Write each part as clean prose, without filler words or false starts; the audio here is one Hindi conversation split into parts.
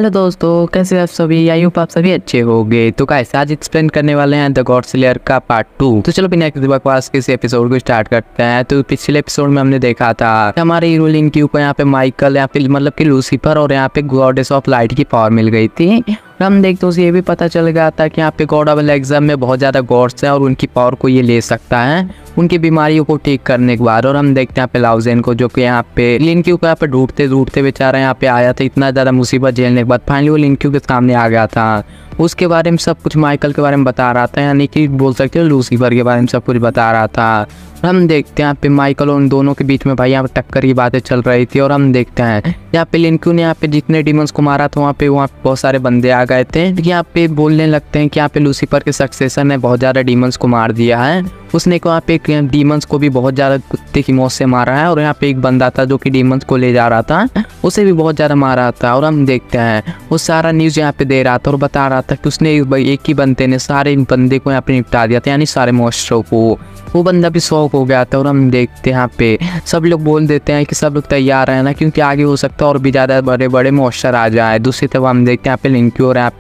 हेलो दोस्तों, कैसे आप सभी। आई होप आप सभी अच्छे होंगे। तो गाइस आज एक्सप्लेन करने वाले हैं द गॉड स्लेयर का पार्ट 2। तो चलो बिना किसी बकवास के इस एपिसोड को स्टार्ट करते हैं। तो पिछले एपिसोड में हमने देखा था कि हमारे हीरो लिंक्यू को यहाँ पे माइकल यहाँ पे मतलब कि लूसीफर और यहाँ पे गॉडेस ऑफ लाइट की पावर मिल गई थी। हम देखते उसे ये भी पता चल गया था कि यहाँ पे गॉड ऑफ एग्जाम में बहुत ज़्यादा गॉड्स हैं और उनकी पावर को ये ले सकता है उनकी बीमारियों को ठीक करने के बाद। और हम देखते हैं यहाँ पे लाउजेन को, जो कि यहाँ पे लिंक्यू को यहाँ पे ढूंढते ढूंढते बेचारा यहाँ पे आया था। इतना ज़्यादा मुसीबत झेलने के बाद फाइनली वो लिंक्यू के सामने आ गया था। उसके बारे में सब कुछ माइकल के बारे में बता रहा था, यानी कि बोल सकते हो लूसीफर के बारे में सब कुछ बता रहा था। हम देखते हैं यहाँ पे माइकल और उन दोनों के बीच में भाई यहाँ पे टक्कर की बातें चल रही थी। और हम देखते हैं यहाँ पे लिंक्यू ने यहाँ पे जितने डीमंस को मारा था वहाँ पे बहुत सारे बंदे आ गए थे। यहाँ पे बोलने लगते हैं कि यहाँ पे लूसीफर के सक्सेसर ने बहुत ज़्यादा डीमंस को मार दिया है। उसने को यहाँ पे डीमंस को भी बहुत ज़्यादा कुत्ते की मौत से मारा है। और यहाँ पे एक बंदा था जो कि डीमंस को ले जा रहा था, उसे भी बहुत ज़्यादा मारा था। और हम देखते हैं वो सारा न्यूज़ यहाँ पे दे रहा था और बता रहा था कि उसने एक ही बंदे ने सारे बंदे को यहाँ पे निपटा दिया था, यानी सारे मॉन्स्टरों को। वो बंदा भी शौक हो गया था। और हम देखते हैं यहाँ पे सब लोग बोल देते हैं कि सब लोग तैयार हैं ना, क्योंकि आगे हो सकता है और भी ज़्यादा बड़े बड़े मॉन्स्टर आ जाए। दूसरी तरफ हम देखते हैं यहाँ पे लिंक्यू और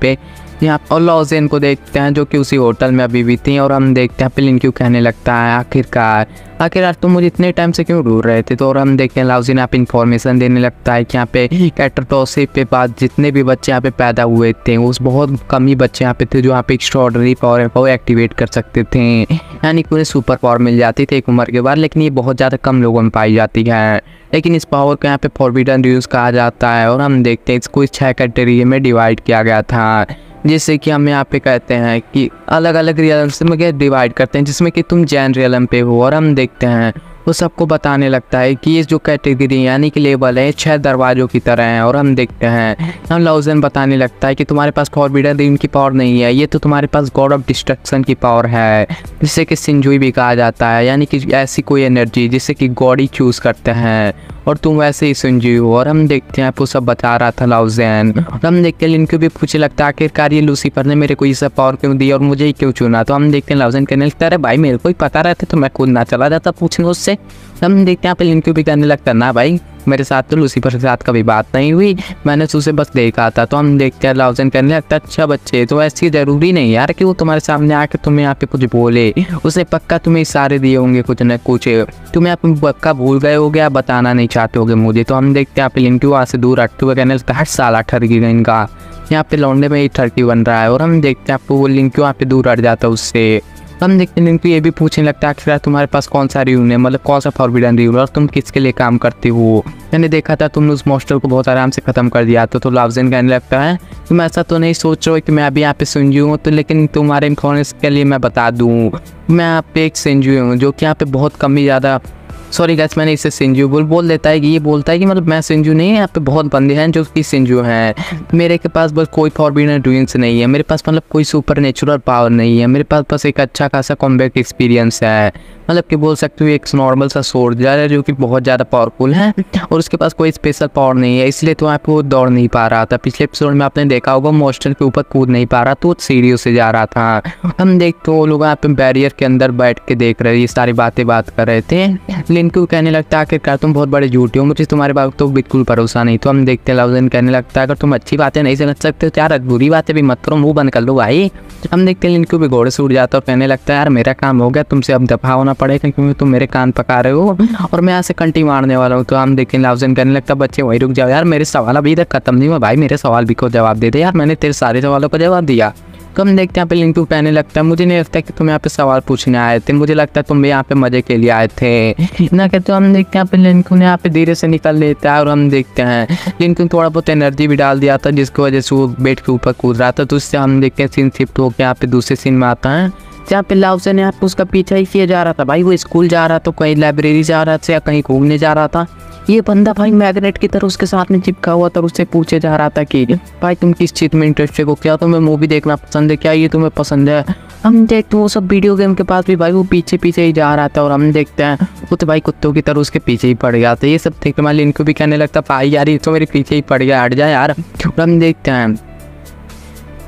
यहाँ और लॉजेन को देखते हैं जो कि उसी होटल में अभी भी थी। और हम देखते हैं पे लिंक्यू कहने लगता है आखिरकार तुम मुझे इतने टाइम से क्यों ढूंढ रहे थे। तो और हम देखते हैं लॉजेन यहाँ पे इन्फॉर्मेशन देने लगता है कि यहाँ पे कैटरटॉसिस पे बाद जितने भी बच्चे यहाँ पे पैदा हुए थे उस बहुत कम ही बच्चे यहाँ पे थे जो यहाँ पे एक्स्ट्राऑर्डिनरी पावर है वो एक्टिवेट कर सकते थे, यानी कि उन्हें सुपर पावर मिल जाती थी एक उम्र के बाद। लेकिन ये बहुत ज़्यादा कम लोगों में पाई जाती है। लेकिन इस पावर को यहाँ पे फॉरबिडन यूज कहा जाता है। और हम देखते हैं इसको 6 कैटेगरी में डिवाइड किया गया था, जिससे कि हम यहाँ पे कहते हैं कि अलग अलग रियल्स में डिवाइड करते हैं, जिसमें कि तुम जैन रियलम पे हो। और हम देखते हैं वो सबको बताने लगता है कि ये जो कैटेगरी यानी कि लेवल है 6 दरवाज़ों की तरह है। और हम देखते हैं हम लॉजेन बताने लगता है कि तुम्हारे पास फॉरबिडन रिंग की पावर नहीं है, ये तो तुम्हारे पास गॉड ऑफ डिस्ट्रक्शन की पावर है, जिसे कि सिंजुई भी कहा जाता है, यानी कि ऐसी कोई एनर्जी जिससे कि गॉड ही चूज़ करते हैं और तुम वैसे ही सिंजुई हो। और हम देखते हैं आपको सब बता रहा था लॉजेन। और हम देखते हैं लिंक्यू भी पूछने लगता है आखिरकार ये लूसीफर ने मेरे को ये सब पावर क्यों दी और मुझे ही क्यों चुना। तो हम देखते हैं लॉजेन कहने लगता है भाई मेरे को ही पता रहता तो मैं खुद ना चला जाता पूछने उससे। हम देखते हैं यहाँ पे लिंक्यू भी कहने लगता है ना भाई मेरे साथ तो लूसीफर के साथ कभी बात नहीं हुई, मैंने उसे बस देखा था। तो हम देखते हैं लॉजेन कहने लगता है अच्छा बच्चे तो ऐसी ज़रूरी नहीं यार कि वो तुम्हारे सामने आके तुम्हें यहाँ पे कुछ बोले, उसे पक्का तुम्हें इशारे दिए होंगे कुछ न कुछ, तुम्हें आप पक्का भूल गए होगे, आप बताना नहीं चाहते होगे मुझे। तो हम देखते हैं यहाँ पे लिंक्यू वहाँ से दूर हटते हुए कहने लगता है हर साल ठरकी गई इनका, यहाँ पे लौंडे में ही ठरकी बन रहा है। और हम देखते हैं आपको वो लिंक्यू यहाँ पे दूर हट जाता है उससे। हम देखते हैं लिंक्यू ये भी पूछने लगता है आखिर तुम्हारे पास कौन सा र्यून है, मतलब कौन सा फॉरबिडन र्यून और तुम किसके लिए काम करते हो। मैंने देखा था तुमने उस मॉन्स्टर को बहुत आराम से ख़त्म कर दिया था। तो लॉजेन कहने लगता है तुम ऐसा तो नहीं सोच रहे हो कि मैं अभी यहाँ पे सिंजू हूँ, तो लेकिन तुम्हारे इन्फॉर्मेशन के लिए मैं बता दूँ मैं यहाँ पे एक सिंजू हूँ जो कि यहाँ पे बहुत कम ही ज़्यादा सॉरी गैस मैंने इसे सिंजू बोल देता है कि ये बोलता है कि मतलब मैं सिंजू नहीं है, यहाँ पे बहुत बंदे हैं जो कि सिंजू हैं। मेरे के पास बस कोई फॉरबिडन ड्रीम्स नहीं है, मेरे पास मतलब कोई सुपर नेचुरल पावर नहीं है, मेरे पास बस एक अच्छा खासा कॉम्बैट एक्सपीरियंस है, मतलब कि बोल सकते हो एक नॉर्मल सा सोल्जर है जो कि बहुत ज़्यादा पावरफुल है और उसके पास कोई स्पेशल पावर नहीं है, इसलिए तो आपको दौड़ नहीं पा रहा था। पिछले एपिसोड में आपने देखा होगा मॉन्स्टर के ऊपर कूद नहीं पा रहा तो सीढ़ियों से जा रहा था। हम देखते वो लोग यहाँ पे बैरियर के अंदर बैठ के देख रहे ये सारी बात कर रहे थे। लिंक्यू कहने लगता है आखिरकार तुम बहुत बड़े झूठे हो, मुझे तुम्हारे बात तो बिल्कुल भरोसा नहीं। तो हम देखते हैं लॉजेन कहने लगता है अगर तुम अच्छी बातें नहीं समझ सकते तो यार बुरी बातें भी मत करो, मुँह बंद कर लो भाई। हम देखते हैं लिंक्यू भी घोड़े से उड़ जाता है और कहने लगता है यार मेरा काम हो गया, तुमसे अब दफा होना पड़ेगा क्योंकि तुम मेरे कान पका रहे हो और मैं यहाँ से कंटी मारने वाला हूँ। तो हम देखें लॉजेन कहने लगता बच्चे वही रुक जाओ यार, मेरे सवाल अभी तक खत्म नहीं हुआ भाई, मेरे सवाल भी को जवाब दे दे यार, मैंने तेरे सारे सवालों का जवाब दिया। तो हम देखते हैं यहाँ पे लिंक्यू कहने लगता है मुझे नहीं लगता कि तुम यहाँ पे सवाल पूछने आए थे, मुझे लगता है तुम भी यहाँ पे मजे के लिए आए थे ना। कहते हम देखते हैं यहाँ पे लिंक्यू ने यहाँ पे धीरे से निकल लेता है। और हम देखते हैं लिंक्यू थोड़ा बहुत एनर्जी भी डाल दिया था जिसकी वजह से वो बेड के ऊपर कूद रहा था। तो उससे हम देखते हैं सीन शिफ्ट होकर यहाँ पे दूसरे सीन में आता है जहाँ पे लॉजेन यहाँ पे उसका पीछा ही किया जा रहा था। भाई वो स्कूल जा रहा था, कहीं लाइब्रेरी जा रहा था या कहीं घूमने जा रहा था। ये बंदा भाई मैग्नेट की तरह उसके साथ में चिपका हुआ था, उससे पूछे जा रहा था कि भाई तुम किस चीज़ में इंटरेस्टेड हो, क्या तुम्हें मूवी देखना पसंद है, क्या ये तुम्हें पसंद है। हम देखते वो सब वीडियो गेम के पास भी भाई वो पीछे ही जा रहा था। और हम देखते हैं वो तो भाई कुत्तों की तरह उसके पीछे ही पड़ गया था। ये सब देख के लिंक्यू भी कहने लगता भाई यार ये तो मेरे पीछे ही पड़ गया, हट जाए यार। हम देखते हैं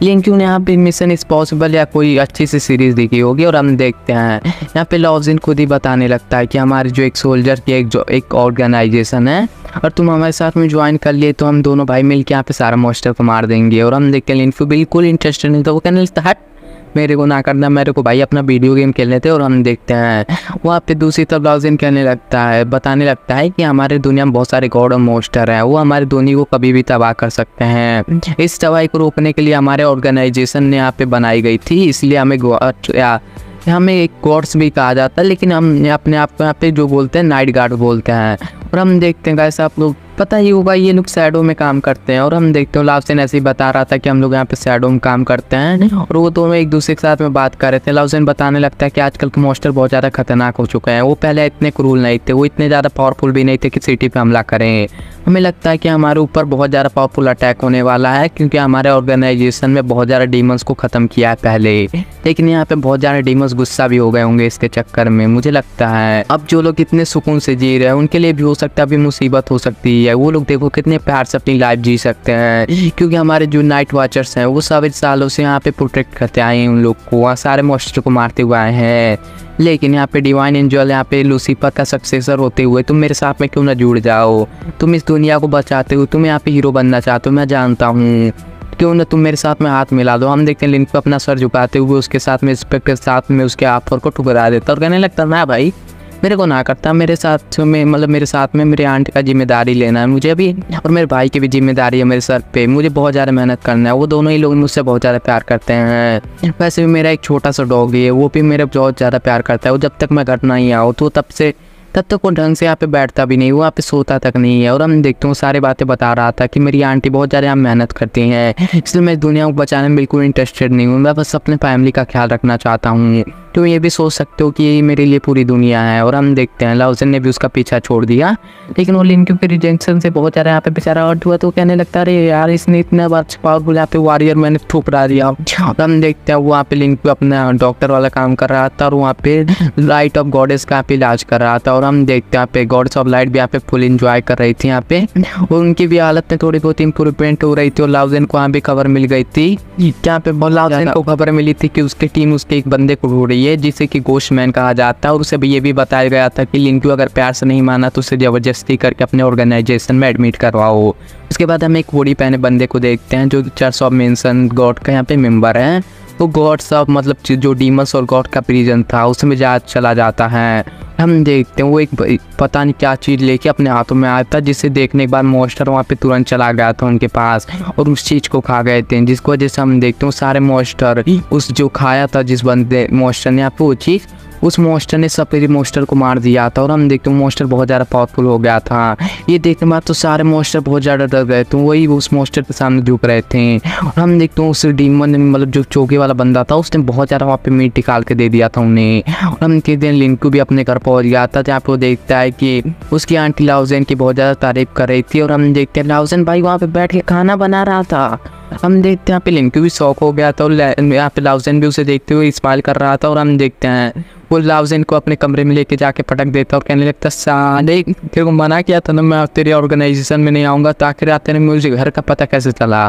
लिंक्यू ने यहाँ पे मिशन इम्पॉसिबल या कोई अच्छी सी सीरीज देखी होगी और हम देखते हैं यहाँ पे लॉजिन खुद ही बताने लगता है कि हमारी जो एक सोल्जर की एक ऑर्गेनाइजेशन है और तुम हमारे साथ में ज्वाइन कर लिए तो हम दोनों भाई मिलकर यहाँ पे सारा मॉन्स्टर को मार देंगे। और हम देखते हैं लिंक्यू बिल्कुल इंटरेस्टेड नहीं था, वो कहने लगता हट मेरे को ना करना, मेरे को भाई अपना वीडियो गेम खेलने थे। और हम देखते हैं वहाँ पे दूसरी तरफ लॉजिन कहने लगता है, बताने लगता है कि हमारे दुनिया में बहुत सारे गॉड और मॉन्स्टर हैं, वो हमारे दुनिया को कभी भी तबाह कर सकते हैं। इस तबाही को रोकने के लिए हमारे ऑर्गेनाइजेशन ने यहाँ पे बनाई गई थी, इसलिए हमें एक गॉड्स भी कहा जाता है, लेकिन हम अपने आप को यहाँ पे जो बोलते हैं नाइट गार्ड बोलते हैं। और हम देखते हैं कैसे आप लोग पता ही होगा ये लोग शैडो में काम करते हैं। और हम देखते हो लाउसेन ऐसे ही बता रहा था कि हम लोग यहाँ पे शैडो में काम करते हैं और वो दोनों एक दूसरे के साथ में बात कर रहे थे। लाउसेन बताने लगता है कि आजकल के मॉन्स्टर बहुत ज़्यादा खतरनाक हो चुके हैं, वो पहले इतने क्रूर नहीं थे, वो इतने ज़्यादा पावरफुल भी नहीं थे कि सिटी पे हमला करें। हमें लगता है कि हमारे ऊपर बहुत ज़्यादा पावरफुल अटैक होने वाला है, क्योंकि हमारे ऑर्गेनाइजेशन में बहुत ज़्यादा डीमंस को ख़त्म किया है पहले, लेकिन यहाँ पे बहुत ज़्यादा डीमंस गुस्सा भी हो गए होंगे इसके चक्कर में। मुझे लगता है अब जो लोग इतने सुकून से जी रहे हैं उनके लिए भी हो सकता है अभी मुसीबत हो सकती है। वो लोग देखो कितने प्यार से अपनी लाइफ जी सकते हैं, क्योंकि हमारे जो नाइट वॉचर्स हैं वो सब सालों से यहाँ पे प्रोटेक्ट करते आए हैं उन लोग को, वहाँ सारे मॉन्स्टर को मारते हुए आए हैं। लेकिन यहाँ पे डिवाइन एंजल यहाँ पे लूसीफर का सक्सेसर होते हुए तुम मेरे साथ में क्यों ना जुड़ जाओ, तुम इस दुनिया को बचाते हो, तुम यहाँ पे हीरो बनना चाहते हो, मैं जानता हूँ, क्यों ना तुम मेरे साथ में हाथ मिला दो। हम देखते हैं लिंक पे अपना सर झुकाते हुए उसके साथ में इंस्पेक्टर साथ में उसके ऑफर को ठुकरा देता और कहने लगता ना भाई मेरे को ना करता, मेरे साथ में मतलब मेरे साथ में मेरे आंटी का जिम्मेदारी लेना है मुझे अभी, और मेरे भाई की भी जिम्मेदारी है मेरे सर पे, मुझे बहुत ज़्यादा मेहनत करना है। वो दोनों ही लोग मुझसे बहुत ज़्यादा प्यार करते हैं। वैसे भी मेरा एक छोटा सा डॉग है, वो भी मेरे बहुत ज़्यादा प्यार करता है। वो जब तक मैं घर नहीं आऊँ तो तब तक वो ढंग से यहाँ पे बैठता भी नहीं, वो यहाँ पे सोता तक नहीं है। और हम देखते हैं सारी बातें बता रहा था कि मेरी आंटी बहुत ज़्यादा यहाँ मेहनत करती हैं, इसलिए मैं दुनिया को बचाने में बिल्कुल इंटरेस्टेड नहीं हूँ, मैं बस अपने फैमिली का ख्याल रखना चाहता हूँ। तो ये भी सोच सकते हो कि ये मेरे लिए पूरी दुनिया है। और हम देखते हैं लाउसेन ने भी उसका पीछा छोड़ दिया, लेकिन वो लिंक्यू के रिजेक्शन से बहुत ज़्यादा यहाँ पे बेचारा हर्ट हुआ, तो कहने लगता है अरे यार इसने इतना पावरफुल यहाँ पे वॉरियर मैंने ठुकरा दिया। और हम देखते हैं वहाँ पे लिंक्यू अपना डॉक्टर वाला काम कर रहा था और वहाँ पे लाइट ऑफ गॉडेस का यहाँ पे इलाज कर रहा था। और हम देखते हैं यहाँ पे गॉड्स ऑफ लाइट भी यहाँ पे फुल इंजॉय कर रही थी यहाँ पे, और उनकी भी हालत में थोड़ी बहुत इंप्रूवमेंट हो रही थी। और लाउसेन को यहाँ पे खबर मिल गई थी, यहाँ पे लाउसेन को खबर मिली थी कि उसकी टीम उसके एक बंदे को ढूंढ रही है जिसे कि घोस्टमैन कहा जाता है। और उसे भी ये भी बताया गया था कि लिंक्यू अगर प्यार से नहीं माना तो उसे जबरदस्ती करके अपने ऑर्गेनाइजेशन में एडमिट करवाओ। उसके बाद हम एक होड़ी पहने बंदे को देखते हैं जो चर्च ऑफ मेंशन गॉड का यहाँ पे मेंबर है। वो गॉड्स ऑफ मतलब जो डीमंस और गॉड का प्रिजन था उसमें चला जाता है। हम देखते हैं वो एक पता नहीं क्या चीज़ लेके अपने हाथों में आया था, जिसे देखने के बाद मॉन्स्टर वहाँ पे तुरंत चला गया था उनके पास और उस चीज़ को खा गए थे, जिसकी वजह से हम देखते हैं सारे मॉन्स्टर उस जो खाया था जिस बंदे मॉन्स्टर ने यहाँ पे वो चीज़ उस मॉन्स्टर ने सपेरी मॉन्स्टर को मार दिया था। और हम देखते हैं मॉन्स्टर बहुत ज़्यादा पावरफुल हो गया था। ये देखने के बाद तो सारे मॉन्स्टर बहुत ज़्यादा डर गए थे, वही उस मॉन्स्टर के सामने झुक रहे थे। और हम देखते हैं उस डीमन मतलब जो चौकी वाला बंदा था उसने बहुत ज़्यादा वहाँ पे मीट निकाल के दे दिया था उन्हें। और हम कहते हैं लिंक्यू भी अपने घर पहुँच गया था, जहाँ पे वो देखता है कि उसकी आंटी लाउसेन की बहुत ज़्यादा तारीफ कर रही थी। और हम देखते हैं लाउसेन भाई वहाँ पे बैठ के खाना बना रहा था। हम देखते हैं यहाँ पे लिंक्यू भी शौक हो गया था और यहाँ पे लाउसेन भी उसे देखते हुए स्माइल कर रहा था। और हम देखते हैं वो लाउसेन को अपने कमरे में लेके जाके पटक देता और कहने लगता साले तेरे को मना किया था ना मैं तेरे ऑर्गेनाइजेशन में नहीं आऊँगा, तो आखिर आते ने मुझे घर का पता कैसे चला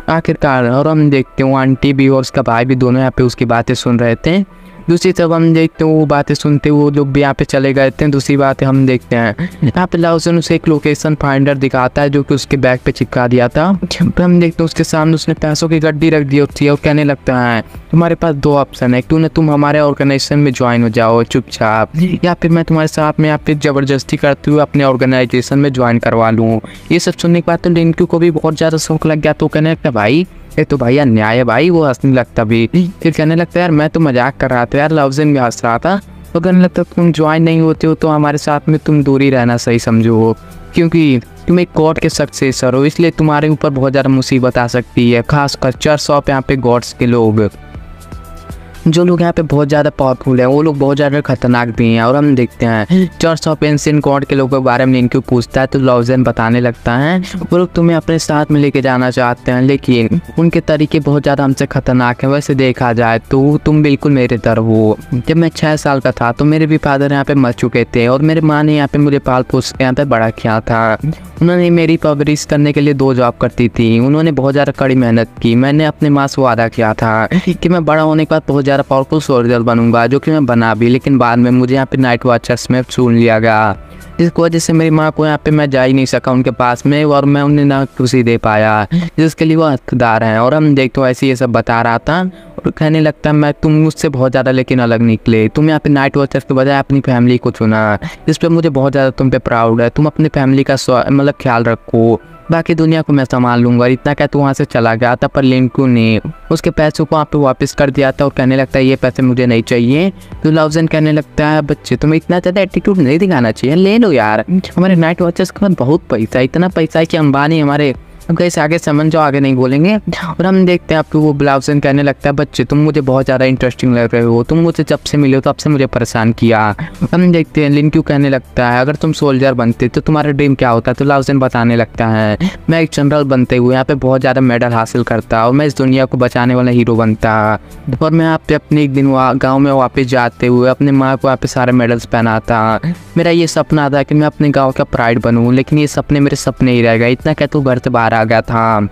आखिरकार। और हम देखते हैं आंटी भी और उसका भाई भी दोनों यहाँ पे उसकी बातें सुन रहे थे। दूसरी तरफ हम देखते हैं वो बातें सुनते वो लोग भी यहाँ पे चले गए थे। दूसरी बात हम देखते हैं यहाँ पे लाउसेन उसे एक लोकेशन फाइंडर दिखाता है जो कि उसके बैग पे चिपका दिया था। फिर हम देखते हैं उसके सामने उसने पैसों की गड्डी रख दी होती है और कहने लगता है तुम्हारे पास दो ऑप्शन है, क्यों ना तुम हमारे ऑर्गेनाइजेशन में ज्वाइन हो जाओ चुपचाप, या फिर मैं तुम्हारे साथ में यहाँ पे जबरदस्ती करते हुए अपने ऑर्गेनाइजेशन में ज्वाइन करवा लूँ। ये सब सुनने के बाद तो लिंक्यू को भी बहुत ज़्यादा शौक लग गया, तो कहने लगता भाई ये तो भाई अन्याय है भाई। वो हंसने लगता भी, फिर कहने लगता यार मैं तो मजाक कर रहा था यार। लाउसेन भी हंस रहा था, तो कहने लगता तुम ज्वाइन नहीं होते हो तो हमारे साथ में तुम दूरी रहना सही समझो, क्योंकि तुम एक गॉड के सक्सेसर हो, इसलिए तुम्हारे ऊपर बहुत ज़्यादा मुसीबत आ सकती है, खासकर चर्च ऑफ यहाँ पे गॉड्स के लोग। जो लोग यहाँ पे बहुत ज़्यादा पावरफुल है वो लोग बहुत ज़्यादा खतरनाक भी हैं। और हम देखते हैं चर्च ऑफ एंशिएंट गॉड के लोगों के बारे में लिंक्यू पूछता है तो लाओज़ेन बताने लगता है वो लोग तुम्हें अपने साथ में लेके जाना चाहते हैं, लेकिन उनके तरीके बहुत ज़्यादा हमसे खतरनाक हैं। वैसे देखा जाए तो तुम बिल्कुल मेरे तरह हो। जब मैं 6 साल का था तो मेरे भी फादर यहाँ पे मर चुके थे और मेरे माँ ने यहाँ पे मुझे पाल पोस के यहाँ पे बड़ा किया था। उन्होंने मेरी परवरिश करने के लिए 2 जॉब करती थी। उन्होंने बहुत ज़्यादा कड़ी मेहनत की। मैंने अपने माँ से वादा किया था कि मैं बड़ा होने के बाद बहुत ज़्यादा पावरफुल सोल्जर बनूंगा, जो कि मैं बना भी, लेकिन बाद में मुझे यहाँ पे नाइट वॉचर्स में चुन लिया गया। जिसकी वजह से मेरी माँ को यहाँ पे मैं जा ही नहीं सका उनके पास में और मैं उन्हें ना खुशी दे पाया, जिसके लिए वो हकदार हैं। और हम देखते हो ऐसे ये सब बता रहा था और कहने लगता मैं तुम मुझसे बहुत ज़्यादा लेकिन अलग निकले। तुम यहाँ पे नाइट वॉचर्स के बजाय अपनी फैमिली को चुना, जिस पर मुझे बहुत ज़्यादा तुम पे प्राउड है। तुम अपनी फैमिली का मतलब ख्याल रखो, बाकी दुनिया को मैं संभाल लूंगा। इतना क्या तू वहाँ से चला गया था, पर लिंक्यू ने उसके पैसों को वहाँ पे वापस कर दिया था और कहने लगता है ये पैसे मुझे नहीं चाहिए। तो लाओज़ेन कहने लगता है बच्चे तुम्हें इतना ज़्यादा एटीट्यूड नहीं दिखाना चाहिए, ले लो यार, हमारे नाइट वॉचर्स के पास बहुत पैसा, इतना पैसा है कि अंबानी हमारे कैसे आगे समझ जाओ, आगे नहीं बोलेंगे। और हम देखते हैं आपको वो लाओज़ेन कहने लगता है बच्चे तुम मुझे बहुत ज़्यादा इंटरेस्टिंग लग रहे हो, तुम मुझे जब से मिले हो तब से मुझे परेशान किया। हम देखते हैं लिंक्यू कहने लगता है अगर तुम सोल्जर बनते तो तुम्हारा ड्रीम क्या होता। तो लाओज़ेन बताने लगता है मैं एक जनरल बनते हुए यहाँ पे बहुत ज़्यादा मेडल हासिल करता और मैं इस दुनिया को बचाने वाला हीरो बनता, और मैं यहाँ पे अपने एक दिन गाँव में वापस जाते हुए अपने माँ को यहाँ पे सारे मेडल्स पहनाता। मेरा ये सपना था कि मैं अपने गाँव का प्राइड बनूँ, लेकिन ये सपने मेरे सपने ही रह गए। इतना क्या तू घर से बाहर आ गया था।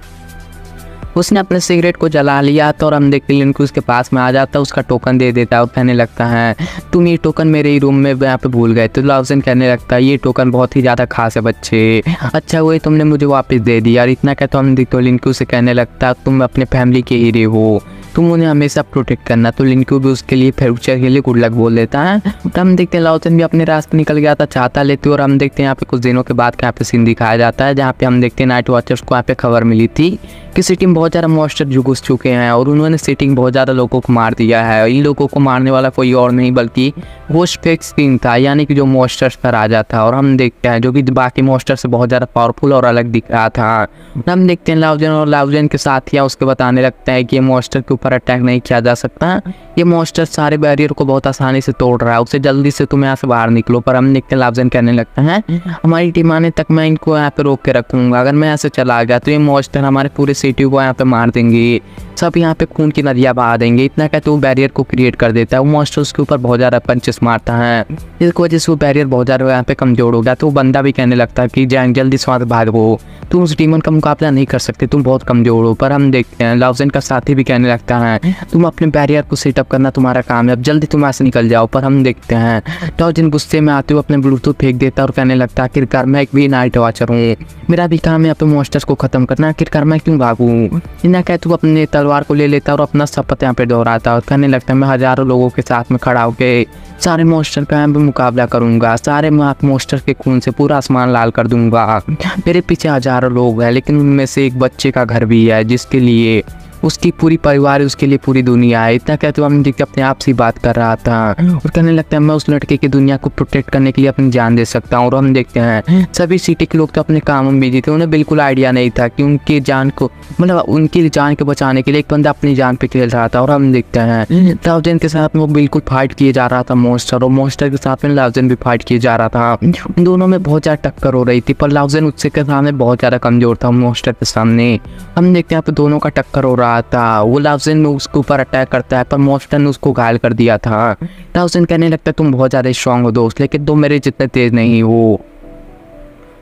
उसने अपने सिगरेट को जला लिया था और हम देखते हैं लिंक्यू उसके पास में आ जाता है, उसका टोकन दे देता है और कहने लगता है तुम ये टोकन मेरे ही रूम में यहाँ पे भूल गए। तो लाओज़ेन कहने लगता है ये टोकन बहुत ही ज़्यादा खास है बच्चे, अच्छा हुआ तुमने मुझे वापस दे दिया। और इतना कहता हम देखते हो लिंक्यू से कहने लगता है तुम अपने फैमिली के हीरे हो, तुम उन्हें हमेशा प्रोटेक्ट करना। तो लिंक्यू भी उसके लिए फ्यूचर के लिए गुड लक बोल देता है। तो हम देखते हैं लाओज़ेन भी अपने रास्ते निकल गया था छाता लेते, और हम देखते हैं यहाँ पे कुछ दिनों के बाद यहाँ पे सीन दिखाया जाता है जहाँ पे हम देखते हैं नाइट वॉचर्स को यहाँ पे खबर मिली थी कि सिटी में बहुत ज़्यादा मॉन्स्टर घुस चुके हैं और उन्होंने सिटी में बहुत ज़्यादा लोगों को मार दिया है। इन लोगों को मारने वाला कोई और नहीं बल्कि घोस्टफेक्स किंग था, यानी कि जो मॉन्स्टर्स का राजा था। और हम देखते हैं जो कि बाकी मॉन्स्टर से बहुत ज़्यादा पावरफुल और अलग दिख रहा था। हम देखते हैं लाओज़ेन और लाओज़ेन के साथ या उसके बताने लगता है कि ये मॉन्स्टर के ऊपर अटैक नहीं किया जा सकता, ये मॉन्स्टर सारे बैरियर को बहुत आसानी से तोड़ रहा है, उससे जल्दी से तुम यहाँ से बाहर निकलो। पर हम देखते हैं लाओज़ेन कहने लगता है हमारी टीम आने तक मैं इनको यहाँ पे रोक के रखूंगा, अगर मैं यहाँ से चला गया तो ये मॉन्स्टर हमारे पूरे सिटी को यहाँ पे मार देंगे, सब यहाँ पे खून की नदियाँ बहा देंगे। इतना कहते वो बैरियर को क्रिएट कर देता है। वो मॉन्स्टर उसके ऊपर बहुत ज़्यादा पंचेस मारता है, जिसकी वजह से वो बैरियर बहुत ज़्यादा यहाँ पे कमजोर हो गया। तो वो बंदा भी कहने लगता है कि जैंग जल्दी से वहाँ से भागो, तुम उस डीमन का मुकाबला नहीं कर सकते, तुम बहुत कमजोर हो। पर हम देखते हैं लाओज़ेन का साथी भी कहने लगता है तुम अपने बैरियर को सेटअप करना तुम्हारा काम है, अब जल्दी तुम यहाँ से निकल जाओ। पर हम देखते हैं लाओज़ेन गुस्से में आते हुए अपने ब्लूटूथ फेंक देता है और कहने लगता है आखिरकार मैं एक भी नाइट वॉचर हूँ, मेरा भी काम है यहाँ पे मॉन्स्टर्स को खत्म करना, आखिरकार मैं क्यों भागूँ। इतना कहते तू अपने तलवार को ले लेता और अपना शपथ यहाँ पे दोहराता और कहने लगता है मैं हजारों लोगों के साथ में खड़ा होकर सारे मॉन्स्टर का यहाँ पे मुकाबला करूंगा, सारे मॉन्स्टर के खून से पूरा आसमान लाल कर दूंगा। मेरे पीछे हजारों लोग हैं, लेकिन उनमें से एक बच्चे का घर भी है जिसके लिए उसकी पूरी परिवार, उसके लिए पूरी दुनिया है। इतना कहते हुए हम देखते अपने आप से बात कर रहा था और कहने लगता है मैं उस लड़के की दुनिया को प्रोटेक्ट करने के लिए अपनी जान दे सकता हूँ। और हम देखते हैं सभी सिटी के लोग तो अपने कामों में बिजी थे, उन्हें बिल्कुल आइडिया नहीं था कि उनकी जान को मतलब उनकी जान को बचाने के लिए एक बंदा अपनी जान पे खेल रहा था। और हम देखते हैं लाओज़ेन के साथ में वो बिल्कुल फाइट किए जा रहा था मॉन्स्टर, और मॉन्स्टर के साथ में लाओज़ेन भी फाइट किए जा रहा था। उन दोनों में बहुत ज़्यादा टक्कर हो रही थी, पर लाओज़ेन उससे के सामने बहुत ज़्यादा कमजोर था मॉन्स्टर के सामने। हम देखते हैं दोनों का टक्कर हो रहा था, वो लाओज़ेन उसके ऊपर अटैक करता है पर मॉन्स्टर ने उसको घायल कर दिया था। लाओज़ेन कहने लगता है तुम बहुत ज़्यादा स्ट्रांग हो दोस्त, लेकिन तुम मेरे जितने तेज नहीं हो।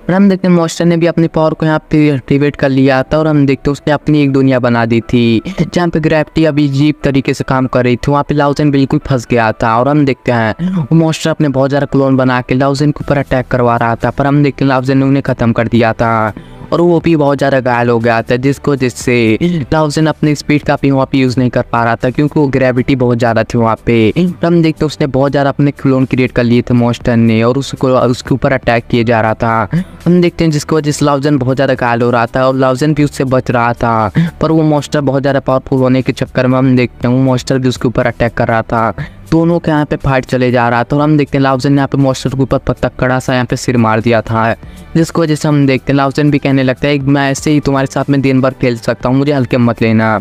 और हम देखते हैं मॉन्स्टर ने भी अपनी पावर को यहाँ पे एक्टिवेट कर लिया था, और हम देखते हैं उसने अपनी एक दुनिया बना दी थी जहाँ पे ग्रेविटी अभी अजीब तरीके से काम कर रही थी। वहाँ पे लाओज़ेन बिल्कुल फंस गया था। और हम देखते हैं वो मॉन्स्टर अपने बहुत ज़्यादा क्लोन बना के लाओज़ेन के ऊपर अटैक करवा रहा था, पर हम देखते हैं लाओज़ेन ने उन्हें ख़त्म कर दिया था और वो भी बहुत ज़्यादा घायल हो गया था, जिससे लाओज़ेन अपनी स्पीड का भी वहाँ पे यूज़ नहीं कर पा रहा था क्योंकि वो ग्रेविटी बहुत ज़्यादा थी वहाँ पे। हम देखते हैं उसने बहुत ज़्यादा अपने क्लोन क्रिएट कर लिए थे मॉन्स्टर ने, और उसके ऊपर अटैक किए जा रहा था। हम देखते हैं जिसकी वजह से लाओज़ेन बहुत ज़्यादा घायल हो रहा था और लाओज़ेन भी उससे बच रहा था, पर वो मॉन्स्टर बहुत ज़्यादा पावरफुल होने के चक्कर में हम देखते हैं वो मॉन्स्टर भी उसके ऊपर अटैक कर रहा था। दोनों के यहाँ पे फाइट चले जा रहा था, और हम देखते हैं लाओज़ेन ने यहाँ पे मॉन्स्टर के ऊपर पतक्कड़ा सा यहाँ पे सिर मार दिया था, जिसकी वजह से हम देखते हैं लाओज़ेन भी कहने लगता है मैं ऐसे ही तुम्हारे साथ में दिन भर खेल सकता हूँ, मुझे हल्के मत लेना।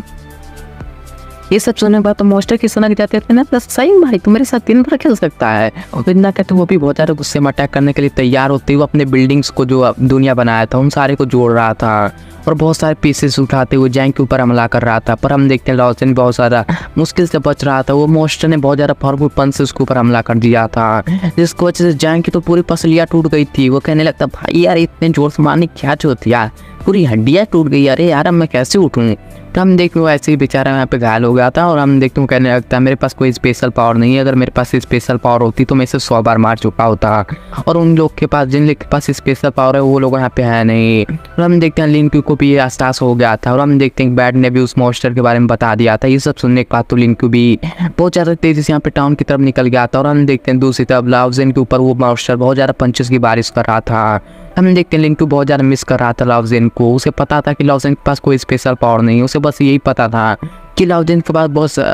ये सब सुनने के बाद तो मास्टर की सुना के जाते थे ना, तो सही भाई तू मेरे साथ दिन भर खेल सकता है। और इतना कहते वो भी बहुत ज़्यादा गुस्से में अटैक करने के लिए तैयार होते हुए अपने बिल्डिंग्स को जो दुनिया बनाया था उन सारे को जोड़ रहा था और बहुत सारे पीसेस उठाते हुए जैंग के ऊपर हमला कर रहा था। पर हम देखते हैं लाओ जेन बहुत सारा मुश्किल से बच रहा था। वो मास्टर ने बहुत ज़्यादा पावरफुल पंच से उसके ऊपर हमला कर दिया था, जिसकी वजह से जैंग की तो पूरी पसलियाँ टूट गई थी। वो कहने लगता भाई यार इतने जोर से मारने क्या चोट यार, पूरी हड्डियाँ टूट गई, अरे यार अब मैं कैसे उठूँ। तो हम देखते हैं ऐसे ही बेचारा यहाँ पे घायल हो गया था और हम देखते हैं कहने लगता है मेरे पास कोई स्पेशल पावर नहीं है, अगर मेरे पास स्पेशल पावर होती तो मैं इसे 100 बार मार चुका होता। और उन लोग के पास जिन लोग के पास स्पेशल पावर है वो लोग यहाँ पे है नहीं। और हम देखते हैं लिंक्यू को भी ये एहसास हो गया था और हम देखते हैं बैड ने भी उस मॉन्स्टर के बारे में बता दिया था। ये सब सुनने के बाद तो लिंक्यू भी बहुत ज़्यादा तेज़ी से यहाँ पे टाउन की तरफ निकल गया था। और हम देखते हैं दूसरी तरफ लाओ जेन के ऊपर वो मॉन्स्टर बहुत ज़्यादा पंचेस की बारिश कर रहा था। हम देखते हैं लिंक्यू बहुत ज़्यादा मिस कर रहा था लाओ जेन को। उसे पता था कि लाओ जेन के पास कोई स्पेशल पावर नहीं है, उसे बस यही पता था कि लाओ जेन के पास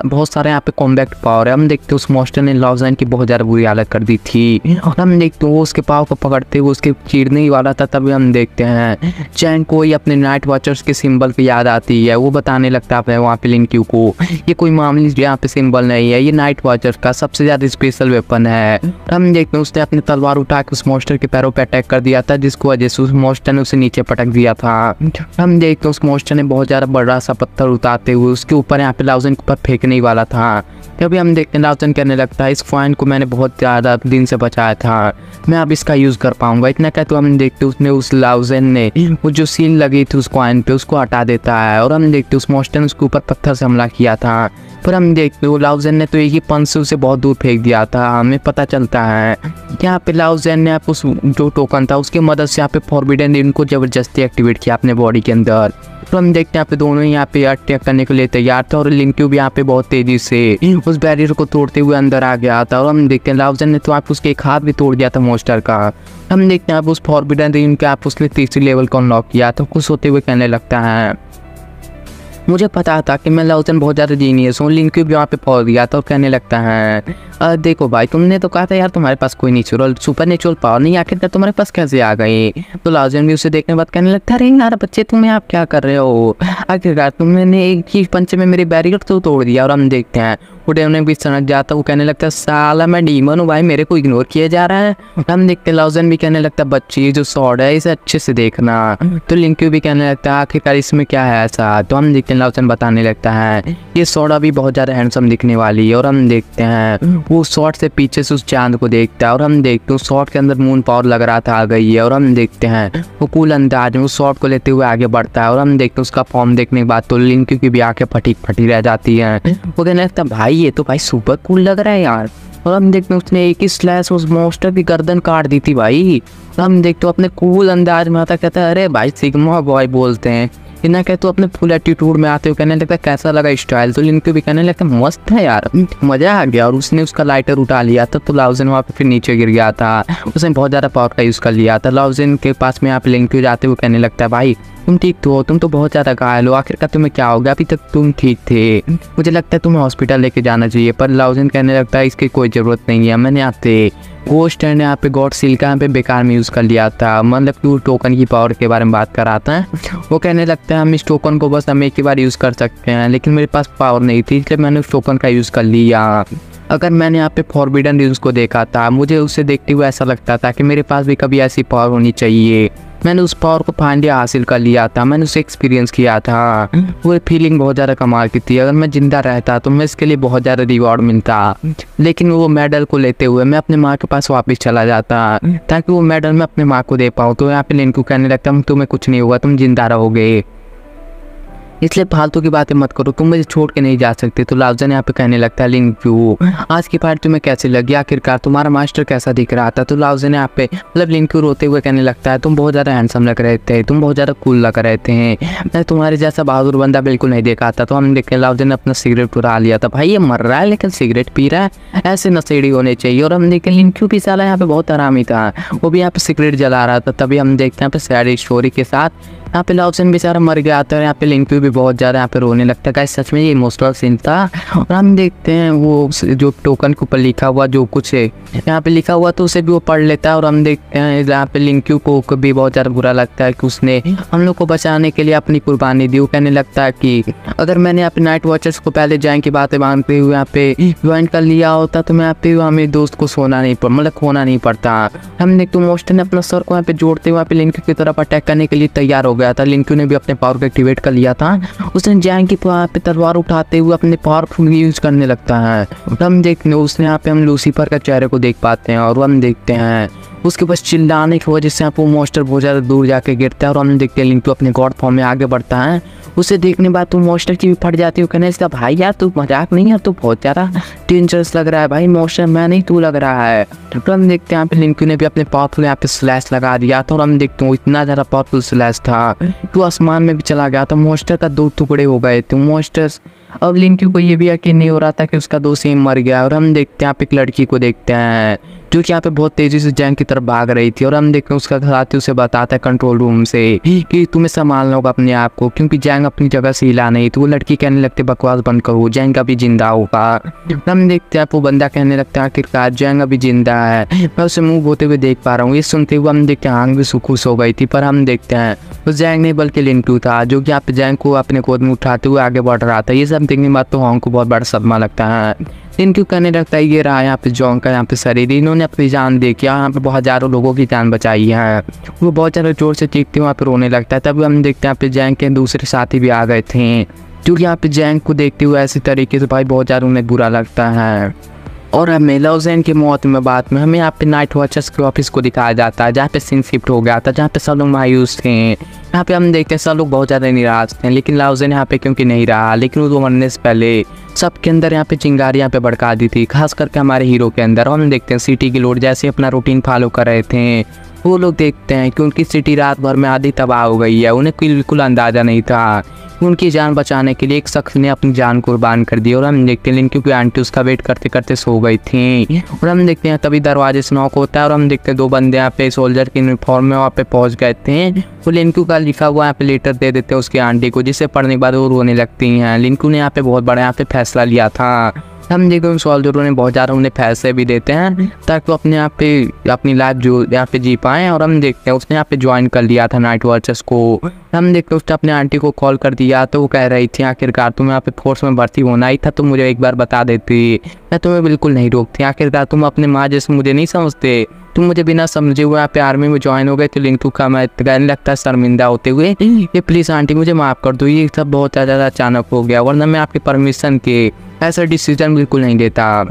बहुत सारे यहाँ पे कॉम्बैक्ट पावर है। हम देखते हैं उस मॉन्स्टर ने लाओ जेन की बहुत ज़्यादा बुरी हालत कर दी थी। और हम देखते हैं वो उसके पाव को पकड़ते हुए उसके चीरने ही वाला था। तभी हम देखते हैं चैन को ही अपने नाइट वॉचर्स के सिंबल की याद आती है। वो बताने लगता है वहाँ पे लिंक्यू को ये कोई मामूली यहाँ पे सिंबल नहीं है, ये नाइट वॉचर का सबसे ज़्यादा स्पेशल वेपन है। हम देखते हैं उसने अपनी तलवार उठा के उस मॉन्स्टर के पैरों पर अटैक कर दिया था, जिसकी वजह से उस मॉन्स्टर ने उसे नीचे पटक दिया था। हम देखते हैं उस मॉन्स्टर ने बहुत ज़्यादा बड़ा सा पत्थर उतारते हुए उसके ऊपर यहाँ पे लाओ जेन के ऊपर फेंकने वाला था। तभी हम देखते हैं लाओ जेन कहने लगता है इस कॉइन को मैंने बहुत ज़्यादा दिन से बचाया था, मैं अब इसका यूज़ कर पाऊंगा। इतना कहते तो हम देखते उसने उस लाओ जेन ने वो जो सील लगी थी उस कॉइन पे उसको हटा देता है। और हम देखते उस मॉन्स्टर ने उसके ऊपर पत्थर से हमला किया था। पर हम देखते वो लाओ जेन ने तो एक ही पंच से उसे बहुत दूर फेंक दिया था। हमें पता चलता है यहाँ पे लाओ जेन ने आप उस जो टोकन था उसकी मदद से यहाँ पे फॉरबिडन रिंग को जबरदस्ती एक्टिवेट किया अपने बॉडी के अंदर। तो हम देखते हैं यहाँ पे दोनों यहाँ पे अटैक करने के लिए तैयार थे और लिंक्यू भी यहाँ पे बहुत तेजी से उस बैरियर को तोड़ते हुए अंदर आ गया था। और हम देखते हैं लाओ जेन ने तो आप उसके एक हाथ भी तोड़ दिया था मॉन्स्टर का। हम देखते हैं आप उस फॉरबिडन रिंग के आप उसके तीसरी लेवल को अनलॉक किया तो खुश होते हुए कहने लगता है मुझे पता था कि मैं लाओ जेन बहुत ज़्यादा जीनियस हूँ। लिंक्यू भी वहाँ पे पहुँच गया था और कहने लगता है देखो भाई तुमने तो कहा था यार तुम्हारे पास कोई सुपर नेचुरल पावर नहीं, आखिरकार तुम्हारे पास कैसे आ गई। तो लाओ जेन भी उसे देखने के बाद कहने लगता है अरे यार बच्चे तुम्हें आप क्या कर रहे हो, आखिरकार तुमने एक ही पंच में मेरे बैरियर तो तोड़ दिया। और हम देखते हैं उठे उन्हें भी समझ जाता, वो कहने लगता है साला मैं डीमन हूँ भाई, मेरे को इग्नोर किया जा रहा है। हम देखते हैं लाओ जेन भी कहने लगता है बच्ची जो स्वॉर्ड है इसे अच्छे से देखना। तो लिंक्यू भी कहने लगता है आखिरकार इसमें क्या है ऐसा। तो हम देखते हैं लाओ जेन बताने लगता है ये स्वॉर्ड अभी बहुत ज़्यादा हैंडसम दिखने वाली है। और हम देखते हैं वो स्वॉर्ड से पीछे से उस चांद को देखता है और हम देखते हैं उस स्वॉर्ड के अंदर मून पावर लग रहा था आ गई है। और हम देखते हैं वो कूल अंदाज में उस स्वॉर्ड को लेते हुए आगे बढ़ता है। और हम देखते हैं उसका फॉर्म देखने के बाद तो लिंक्यू की भी आंखें फटी रह जाती हैं। वो कहने लगता है भाई ये तो भाई सुपर कूल लग रहा है यार। और हम देखते हैं उसने एक ही स्लैश उस मॉन्स्टर की गर्दन काट दी थी भाई। तो हम देखते अपने कूल अंदाज में आता कहता है अरे भाई सिग्मा बॉय बोलते हैं इतना कह तो अपने फुल एटीट्यूड में आते हुए कहने लगता है कैसा लगा स्टाइल। तो लिंक्यू भी कहने लगता है मस्त है यार, मजा आ गया। और उसने उसका लाइटर उठा लिया था तो लाओ जेन वहाँ पे फिर नीचे गिर गया था। उसने बहुत ज़्यादा पावर का यूज़ कर लिया था। लाओ जेन के पास में यहाँ पे लिंक्यू जाते हुए कहने लगता है भाई तुम ठीक तो हो, तुम तो बहुत ज़्यादा घायल हो, आखिरकार तुम्हें क्या हो गया, अभी तक तुम ठीक थे, मुझे लगता है तुम्हें हॉस्पिटल लेके जाना चाहिए। पर लाओ जेन कहने लगता है इसकी कोई ज़रूरत नहीं है, मैंने यहाँ पे गोस्ट एंड यहाँ पे गॉड सील का यहाँ पे बेकार में यूज़ कर लिया था, मतलब कि वो टोकन की पावर के बारे में बात कर रहा था। वो कहने लगता है हम इस टोकन को बस हम एक ही बार यूज़ कर सकते हैं, लेकिन मेरे पास पावर नहीं थी इसलिए मैंने उस टोकन का यूज़ कर लिया। अगर मैंने यहाँ पे फॉरबिडन रिंग्स को देखा था मुझे उसे देखते हुए ऐसा लगता था कि मेरे पास भी कभी ऐसी पावर होनी चाहिए। मैंने उस पावर को फाइनली हासिल कर लिया था, मैंने उसे एक्सपीरियंस किया था, वो फीलिंग बहुत ज़्यादा कमाल की थी। अगर मैं जिंदा रहता तो मैं इसके लिए बहुत ज़्यादा रिवॉर्ड मिलता, लेकिन वो मेडल को लेते हुए मैं अपने माँ के पास वापस चला जाता ताकि वो मेडल मैं अपने माँ को दे पाऊँ। तो यहाँ पे लिंक्यू कहने लगता तुम्हें कुछ नहीं होगा, तुम जिंदा रहोगे, इसलिए फालतू की बातें मत करो, तुम मुझे छोड़ के नहीं जा सकते। तो लाओ जेन यहाँ पे कहने लगता है लिंक्यू आज की फाइट तुम्हें कैसी लगी, आखिरकार तुम्हारा मास्टर कैसा दिख रहा था। तो लाओ जेन यहाँ पे मतलब लिंक्यू रोते हुए कहने लगता है तुम बहुत ज़्यादा हैंडसम लग रहे थे, तुम बहुत ज़्यादा कूल लग रहे थे, मैं तुम्हारे जैसा बहादुर बंदा बिल्कुल नहीं देखा था। तो हम देखें लाओ जेन ने अपना सिगरेट उड़ा लिया था, भाई ये मर रहा है लेकिन सिगरेट पी रहा है, ऐसे नशेड़ी होने चाहिए। और हम देखें लिंक्यू भी साला यहाँ पे बहुत आरामी था, वो भी यहाँ पे सिगरेट जला रहा था। तभी हम देखते हैं यहाँ पे सैड स्टोरी के साथ यहाँ पे लाउसेन बेचारा मर गया था। यहाँ पे लिंक्यू भी बहुत ज़्यादा यहाँ पे रोने लगता है। गाइस सच में ये इमोशनल सीन था। और हम देखते हैं वो जो टोकन के ऊपर लिखा हुआ जो कुछ है यहाँ पे लिखा हुआ तो उसे भी वो पढ़ लेता है। और हम देखते हैं यहाँ पे लिंक्यू को भी बहुत ज़्यादा बुरा लगता है कि उसने हम लोग को बचाने के लिए अपनी कुर्बानी दी। वो कहने लगता है कि अगर मैंने यहाँ पे नाइट वॉचर्स को पहले जैंग की बातें मानते हुए यहाँ पे ज्वाइन कर लिया होता तो मैं यहाँ पे हमें दोस्त को सोना नहीं मतलब खोना नहीं पड़ता। हमने तो मोस्टर ने अपना सर को यहाँ पे जोड़ते हुए यहाँ पे लिंक्यू की तरफ अटैक करने के लिए तैयार हो गया था। लिंक्यू ने भी अपने पावर को एक्टिवेट कर लिया था। उसने जैंग की पे तलवार उठाते हुए अपने पावरफुल यूज करने लगता है। हम देखते उसने यहाँ पे हम लूसीफर का चेहरे को देख पाते हैं। और हम देखते हैं उसके पास चिल्लाने की वजह से यहाँ पे मोस्टर बहुत ज़्यादा दूर जाके गिरता है। और हम देखते हैं लिंक्यू अपने गॉड फॉर्म में आगे बढ़ता है। उसे देखने बाद तो मोस्टर की भी फट जाती है। कहने इसका भाई यार तू मजाक नहीं है, तू बहुत ज़्यादा डेंजरस लग रहा है भाई मोस्टर, मैं नहीं तू लग रहा है। तो हम देखते हैं यहाँ पे लिंक्यू ने भी अपने पावरफुल यहाँ पे स्लैश लगा दिया था। और हम देखते हैं इतना ज़्यादा पावरफुल स्लैश था तो आसमान में भी चला गया था। मोस्टर का 2 टुकड़े हो गए थे मोस्टर। अब लिंक्यू को ये भी यकीन नहीं हो रहा था कि उसका दोस्त ही मर गया। और हम देखते हैं यहाँ पे एक लड़की को देखते हैं जो कि यहाँ पे बहुत तेजी से जैंग की तरफ भाग रही थी। और हम देखते हैं उसका साथी उसे बताता है कंट्रोल रूम से कि तुम्हें संभालना होगा अपने आप को क्योंकि जैंग अपनी जगह से हिला नहीं। तो वो लड़की कहने लगती बकवास बंद करो, जैंग अभी जिंदा होगा। हम देखते हैं वो बंदा कहने लगता है आखिरकार जैंग अभी जिंदा है, मैं उसे मुँह होते हुए देख पा रहा हूँ। ये सुनते हुए हम देखते हैं आंख भी खुश हो गई थी। पर हम देखते हैं वो जैंग नहीं बल्कि लिंक्यू था जो कि यहाँ पे जैंग को अपने गोद में उठाते हुए आगे बढ़ रहा था। ये सब देखने के बाद तो हॉन्ग को बहुत बड़ा सदमा लगता है। लिंक्यू कहने लगता है ये रहा यहाँ पे जॉन्ग का यहाँ पे शरीर, इन्होंने अपनी जान दे के यहाँ पे बहुत ज़्यादा लोगों की जान बचाई है। वो बहुत ज़्यादा जोर से चीखते वहाँ पे रोने लगता है। तब हम देखते हैं यहाँ पे जैंग के दूसरे साथी भी आ गए थे जो कि यहाँ पे जैंग को देखते हुए ऐसे तरीके से भाई बहुत ज़्यादा उन्हें बुरा लगता है। और हमें लाउसेन की मौत में बाद में हमें यहाँ पे नाइट वॉचर्स के ऑफिस को दिखाया जाता है जहाँ पे सीन शिफ्ट हो गया था, जहाँ पे सब लोग मायूस थे। यहाँ पे हम देखते हैं सब लोग बहुत ज़्यादा निराश थे। लेकिन लाउसेन यहाँ पे क्योंकि नहीं रहा, लेकिन वो मरने से पहले सबके अंदर यहाँ पे चिंगारी यहाँ पे भड़का दी थी, खास करके हमारे हीरो के अंदर। और हम देखते हैं सिटी के लोग जैसे अपना रूटीन फॉलो कर रहे थे वो लोग देखते हैं कि उनकी सिटी रात भर में आधी तबाह हो गई है। उन्हें बिल्कुल अंदाज़ा नहीं था उनकी जान बचाने के लिए एक शख्स ने अपनी जान कुर्बान कर दी। और हम देखते हैं क्योंकि आंटी उसका वेट करते करते सो गई थी। और हम देखते हैं तभी दरवाजे से नॉक होता है और हम देखते हैं 2 बंदे यहाँ पे सोल्जर की यूनिफॉर्म में वहाँ पे पहुँच गए थे। वो लिंक्यू का लिखा हुआ यहाँ पे लेटर दे देते हैं उसकी आंटी को, जिसे पढ़ने के बाद वो रोने लगती हैं। लिंक्यू ने यहाँ पे बहुत बड़ा यहाँ पे फैसला लिया था। हम देखो उन सोल्जरों ने बहुत ज़्यादा उन्हें पैसे भी देते हैं ताकि वो अपने यहाँ पे अपनी लाइफ जो यहाँ पे जी पाएँ। और हम देखते हैं उसने यहाँ पे ज्वाइन कर लिया था नाइट वॉचर्स को। हम देखते हैं उसने अपने आंटी को कॉल कर दिया तो वो कह रही थी आखिरकार तुम यहाँ पे फोर्स में भर्ती होना ही था, तुम मुझे एक बार बता देती, मैं तुम्हें बिल्कुल नहीं रोकती। आखिरकार तुम अपने माँ जैसे मुझे नहीं समझते, तुम मुझे बिना समझे हुए यहाँ पे आर्मी में ज्वाइन हो गए। तो लिंक्यू का मैं कहने लगता है शर्मिंदा होते हुए ये प्लीज़ आंटी मुझे माफ़ कर दो, ये सब बहुत ज़्यादा अचानक हो गया, वरना मैं आपके परमिशन के ऐसा डिसीजन बिल्कुल नहीं देता।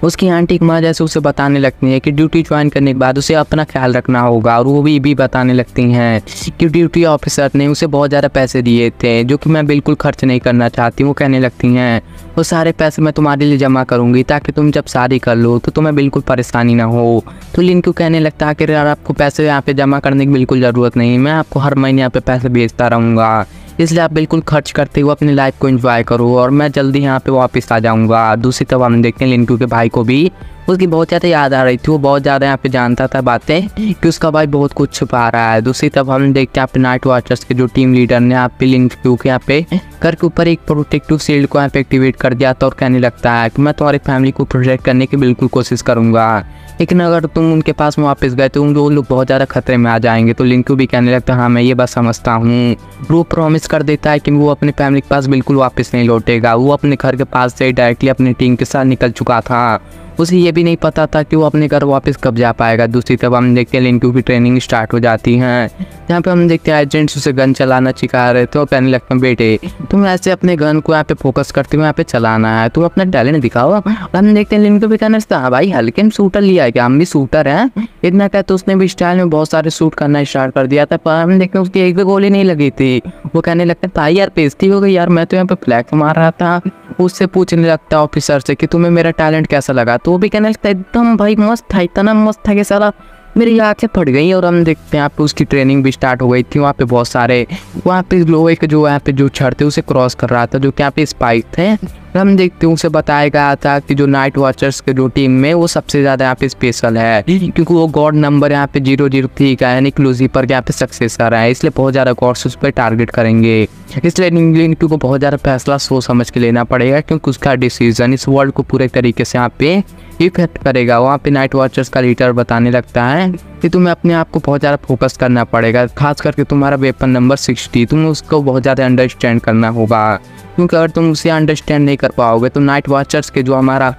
उसकी आंटी की माँ जैसे उसे बताने लगती है कि ड्यूटी ज्वाइन करने के बाद उसे अपना ख्याल रखना होगा। और वो भी बताने लगती हैं कि ड्यूटी ऑफिसर ने उसे बहुत ज़्यादा पैसे दिए थे जो कि मैं बिल्कुल खर्च नहीं करना चाहती। वो कहने लगती हैं वो सारे पैसे मैं तुम्हारे लिए जमा करूँगी ताकि तुम जब शादी कर लो तो तुम्हें बिल्कुल परेशानी ना हो। तो लिंक्यू कहने लगता है कि यार आपको पैसे यहाँ पे जमा करने की बिल्कुल ज़रूरत नहीं, मैं आपको हर महीने यहाँ पे पैसे भेजता रहूँगा, इसलिए आप बिल्कुल खर्च करते हुए अपनी लाइफ को एंजॉय करो और मैं जल्दी यहाँ पे वापस आ जाऊँगा। दूसरी तरफ हम देखते हैं लिंक्यू के भाई को भी उसकी बहुत ज़्यादा याद आ रही थी। वो बहुत ज़्यादा यहाँ पे जानता था बातें कि उसका भाई बहुत कुछ छुपा रहा है। दूसरी तरफ हम देखते हैं यहाँ पे नाइट वॉचर्स के जो टीम लीडर ने यहाँ पे लिंक्यू के यहाँ पे घर के ऊपर एक प्रोटेक्टिव शील्ड को यहाँ पे एक्टिवेट कर दिया था और कहने लगता है कि मैं तुम्हारी फैमिली को प्रोटेक्ट करने की बिल्कुल कोशिश करूँगा, लेकिन अगर तुम उनके पास वापस गए तो वो लोग बहुत ज़्यादा खतरे में आ जाएंगे। तो लिंक्यू भी कहने लगता है हाँ मैं ये बात समझता हूँ। वो प्रॉमिस कर देता है कि वो अपनी फैमिली के पास बिल्कुल वापस नहीं लौटेगा। वो अपने घर के पास से डायरेक्टली अपनी टीम के साथ निकल चुका था, उसे ये भी नहीं पता था कि वो अपने घर वापस कब जा पाएगा। दूसरी तरफ हम देखते हैं लिंक्यू की ट्रेनिंग स्टार्ट हो जाती है, जहाँ पे हम देखते हैं एजेंट्स उसे गन चलाना सिखा रहे थे और कहने लगते हैं बेटे तुम ऐसे अपने गन को यहाँ पे फोकस करते हुए यहाँ पे चलाना है, तुम अपना टैलेंट दिखाओ। और हम देखते हैं लिंक्यू भी कहने लगता है हाँ भाई हल्के में शूटर लिया है क्या, हम भी शूटर हैं। इतना कहते उसने भी स्टाइल में बहुत सारे शूट करना स्टार्ट कर दिया था, पर हम देखते हैं उसकी एक भी गोली नहीं लगी थी। वो कहने लगता है भाई यार बेइज्जती हो गई यार, मैं तो यहाँ पे फ्लैग मार रहा था। उससे पूछने लगता है ऑफिसर से कि तुम्हें मेरा टैलेंट कैसा लगा, तो वो भी कहने लगता है एकदम भाई मस्त था, इतना मस्त था कि साला मेरी आंखें फट गई और हम देखते हैं यहाँ पे उसकी ट्रेनिंग भी स्टार्ट हो गई थी। वहाँ पे बहुत सारे वहाँ पे लोहे के जो यहाँ पे जो छड़ थे उसे क्रॉस कर रहा था, जो कि यहाँ पे स्पाइक थे। हम देखते हैं उसे बताया गया था कि जो नाइट वॉचर्स के जो टीम में वो सबसे ज़्यादा यहाँ पे स्पेशल है, क्योंकि वो गॉड नंबर यहाँ पे 003 का यानी कि लूसीफर के यहाँ पे सक्सेसर है, इसलिए बहुत ज़्यादा गॉड्स उस पर टारगेट करेंगे। इसलिए लिंक्यू को बहुत ज़्यादा फैसला सोच समझ के लेना पड़ेगा, क्योंकि उसका डिसीजन इस वर्ल्ड को पूरे तरीके से यहाँ पे इफेक्ट करेगा। वहाँ पे नाइट वॉचर्स का लीडर बताने लगता है कि तुम्हें अपने आप को बहुत ज़्यादा फोकस करना पड़ेगा, खास करके तुम्हारा वेपन नंबर 60 तुम्हें उसको बहुत ज़्यादा अंडरस्टैंड करना होगा, क्योंकि अगर तुम उसे अंडरस्टैंड नहीं कर पाओगे तो नाइट वॉचर्स के जो हमारा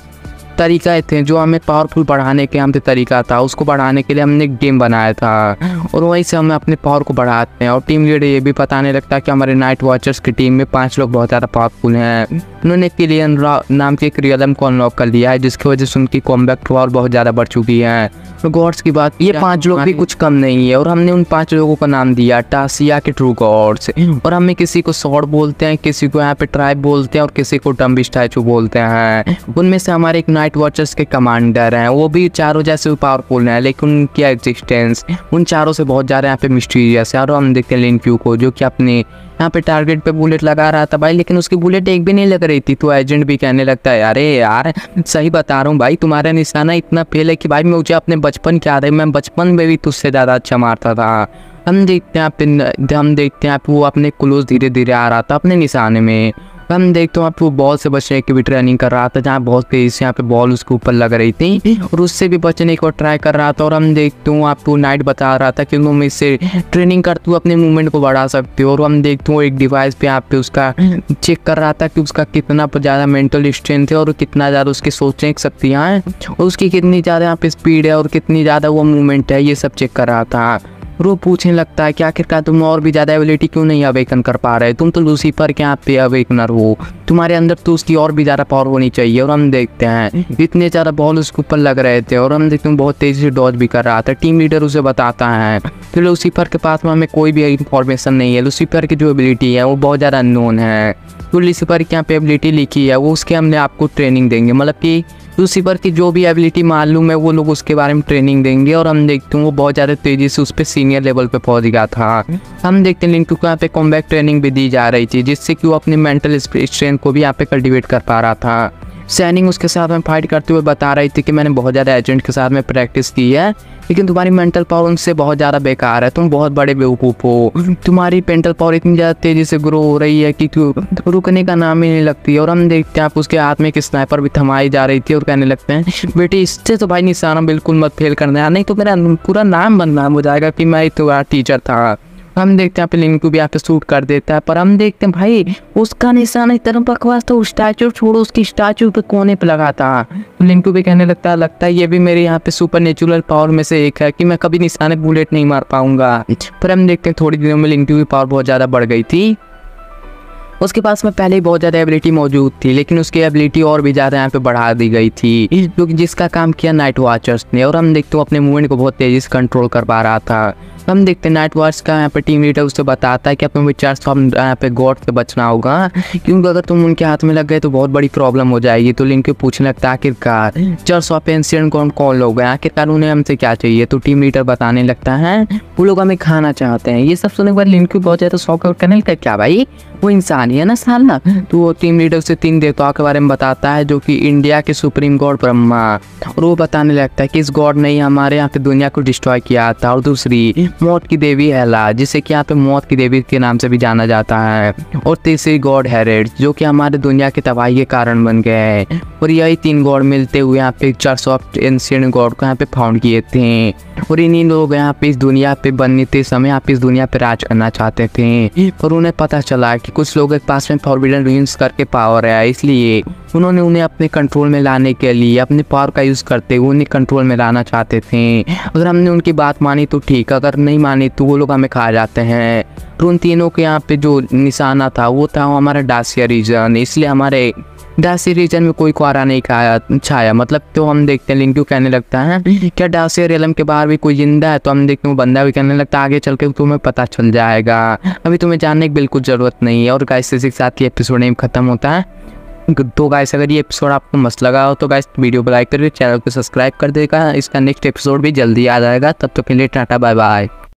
तरीका थे, जो हमें पावरफुल बढ़ाने के हमसे तरीका था, उसको बढ़ाने के लिए हमने एक गेम बनाया था और वहीं से हमें अपने पावर को बढ़ाते हैं। और टीम लीडर ये भी बताने लगता है कि हमारे नाइट वॉचर्स की टीम में 5 लोग बहुत ज़्यादा पावरफुल हैं। उन्होंने किलियन नाम के एक रियलम को अनलॉक कर लिया है, जिसकी वजह से उनकी कॉम्बैक्ट पावर बहुत ज़्यादा बढ़ चुकी है। तो गॉड्स की बात, ये 5 लोग भी कुछ कम नहीं है और हमने उन 5 लोगों का नाम दिया टासिया के ट्रू गॉड्स। और हमें किसी को सॉर्ड बोलते हैं, किसी को यहाँ पे ट्राइब बोलते हैं और किसी को टम्बी स्टैचू बोलते हैं। उनमें से हमारे एक नाइट वॉचर्स के कमांडर हैं, वो भी चारों जैसे पावरफुल हैं, लेकिन उनकी एग्जिस्टेंस उन चारों से बहुत ज़्यादा यहाँ पे मिस्टीरियस है। और हम देखते हैं लिंक्यू को, जो कि अपने यहाँ पे टारगेट पे बुलेट लगा रहा था भाई, लेकिन उसकी बुलेट एक भी नहीं लग रही थी। तो एजेंट भी कहने लगता है अरे यार सही बता रहा हूँ भाई, तुम्हारा निशाना इतना फेल है कि भाई मुझे अपने बचपन की याद है, मैं बचपन में भी तुझसे ज़्यादा अच्छा मारता था। हम देखते हैं वो अपने क्लोज धीरे धीरे आ रहा था अपने निशाने में। हम देखते हैं आप वो बॉल से बचने की भी ट्रेनिंग कर रहा था, जहाँ बहुत तेजी से यहाँ पे बॉल उसके ऊपर लग रही थी और उससे भी बचने को ट्राई कर रहा था। और हम देखते हैं आपको नाइट बता रहा था कि तुम इससे ट्रेनिंग करते हुए अपने मूवमेंट को बढ़ा सकते हो। और हम देखते हैं एक डिवाइस पे यहाँ पे उसका चेक कर रहा था कि उसका कितना ज़्यादा मेंटल स्ट्रेंथ है और कितना ज़्यादा उसकी सोचने की शक्तियाँ हैं और उसकी कितनी ज़्यादा यहाँ पे स्पीड है और कितनी ज़्यादा वो मूवमेंट है, ये सब चेक कर रहा था। वो पूछने लगता है कि आखिरकार तुम और भी ज़्यादा एबिलिटी क्यों नहीं अवेकन कर पा रहे, तुम तो लूसीफर के यहाँ पे अवेकनर हो, तुम्हारे अंदर तो उसकी और भी ज़्यादा पावर होनी चाहिए। और हम देखते हैं इतने ज़्यादा बॉल उसके ऊपर लग रहे थे और हम देखते हैं बहुत तेज़ी से डॉज भी कर रहा था। टीम लीडर उसे बताता है कि लूसीफर के पास में हमें कोई भी इंफॉर्मेशन नहीं है, लूसीफर की जो एबिलिटी है वो बहुत ज़्यादा अननोन है। तो लूसीफर की यहाँ पे एबिलिटी लिखी है, वो उसके हमने आपको ट्रेनिंग देंगे, मतलब कि लूसीफर की जो भी एबिलिटी मालूम है वो लोग उसके बारे में ट्रेनिंग देंगे। और हम देखते हैं वो बहुत ज़्यादा तेज़ी से उस पर सीनियर लेवल पे पहुंच गया था। हम देखते हैं लिंक्यू को यहाँ पे कॉम्बैट ट्रेनिंग भी दी जा रही थी, जिससे कि वो अपने मेंटल स्ट्रेंथ को भी यहाँ पे कल्टिवेट कर पा रहा था। सैनिंग उसके साथ में फाइट करते हुए बता रही थी कि मैंने बहुत ज़्यादा एजेंट के साथ में प्रैक्टिस की है, लेकिन तुम्हारी मेंटल पावर उनसे बहुत ज़्यादा बेकार है, तुम बहुत बड़े बेवकूफ़ हो, तुम्हारी मेंटल पावर इतनी ज़्यादा तेज़ी से ग्रो हो रही है कि रुकने का नाम ही नहीं लगती। और हम देखते हैं आप उसके हाथ में एक स्नाइपर भी थमाई जा रही थी और कहने लगते हैं बेटी इससे तो भाई निशाना बिल्कुल मत फेल करना, नहीं तो मेरा पूरा नाम बदनाम हो जाएगा कि मैं तुम्हारा टीचर था। हम देखते हैं यहाँ पे लिंक्यू भी यहाँ पे शूट कर देता है, पर हम देखते हैं भाई उसका निशाना इतना बकवास था, उस स्टैचू छोड़ो उसकी स्टैचू पे कोने पे लगा था। तो लिंक्यू भी कहने लगता है ये भी मेरे यहाँ पे सुपर नेचुरल पावर में से एक है कि मैं कभी निशाने बुलेट नहीं मार पाऊंगा। पर हम देखते हैं थोड़ी दिनों में लिंक्यू की पावर बहुत ज़्यादा बढ़ गई थी, उसके पास में पहले ही बहुत ज़्यादा एबिलिटी मौजूद थी, लेकिन उसकी एबिलिटी और भी ज़्यादा यहाँ पे बढ़ा दी गई थी, क्योंकि जिसका काम किया नाइट वॉचर्स ने। और हम देखते हो अपने मूवमेंट को बहुत तेज़ी से कंट्रोल कर पा रहा था। हम देखते हैं नाइट वॉच का यहाँ पे टीम लीडर उससे बताता है कि अपने विचार यहाँ पे गॉड से बचना होगा, क्योंकि अगर तुम उनके हाथ में लग गए तो बहुत बड़ी प्रॉब्लम हो जाएगी। तो लिंक्यू पूछने लगता है आखिरकार चर्च ऑफ एंशिएंट गॉड कौन लोग हैं, आखिरकार उन्हें हमसे क्या चाहिए। तो टीम लीडर बताने लगता है वो लोग हमें खाना चाहते हैं। ये सब सुनने के बाद लिंक्यू बहुत ज़्यादा शॉक करने लगता है, क्या भाई वो इंसान ही है ना साला। तो वो टीम लीडर से 3 देवताओं के बारे में बताता है, जो कि इंडिया के सुप्रीम गॉड ब्रह्मा, और वो बताने लगता है कि इस गॉड ने हमारे यहाँ पे दुनिया को डिस्ट्रॉय किया था। और दूसरी मौत की देवी हेला, जिसे कि यहाँ पे मौत की देवी के नाम से भी जाना जाता है। और तीसरी गॉड हेरेड, जो कि हमारे दुनिया की तबाही के कारण बन गए। और यही 3 गॉड मिलते हुए यहाँ पे चर्च ऑफ एंशिएंट गॉड को यहाँ पे फाउंड किए थे। और इन्हीं लोग यहाँ पे इस दुनिया पे बनने के समय यहाँ पे इस दुनिया पे राज करना चाहते थे। और उन्हें पता चला कि कुछ लोगों के पास में फॉरबिडन रूइंस करके पावर है, इसलिए उन्होंने उन्हें अपने कंट्रोल में लाने के लिए अपने पावर का यूज़ करते हुए उन्हें कंट्रोल में लाना चाहते थे। अगर हमने उनकी बात मानी तो ठीक, अगर नहीं मानी तो वो लोग हमें खा जाते हैं। तो उन तीनों के यहाँ पे जो निशाना था वो था हमारा डासिया रीजन, इसलिए हमारे डासिया रीजन में कोई क्वारा नहीं छाया। मतलब तो हम देखते हैं लिंक्यू कहने लगता है क्या डासिया रियलम के बाहर भी कोई जिंदा है। तो हम देखते हैं वो बंदा भी कहने लगता है आगे चल के तुम्हें पता चल जाएगा, अभी तुम्हें जानने की बिल्कुल ज़रूरत नहीं है। और गाइस इसी के साथ ये एपिसोड खत्म होता है। तो गाइस अगर ये एपिसोड आपको मस्त लगा हो तो गाइस वीडियो को लाइक करके चैनल को सब्सक्राइब कर देगा। इसका नेक्स्ट एपिसोड भी जल्दी आ जाएगा। तब तक के लिए टाटा बाय बाय।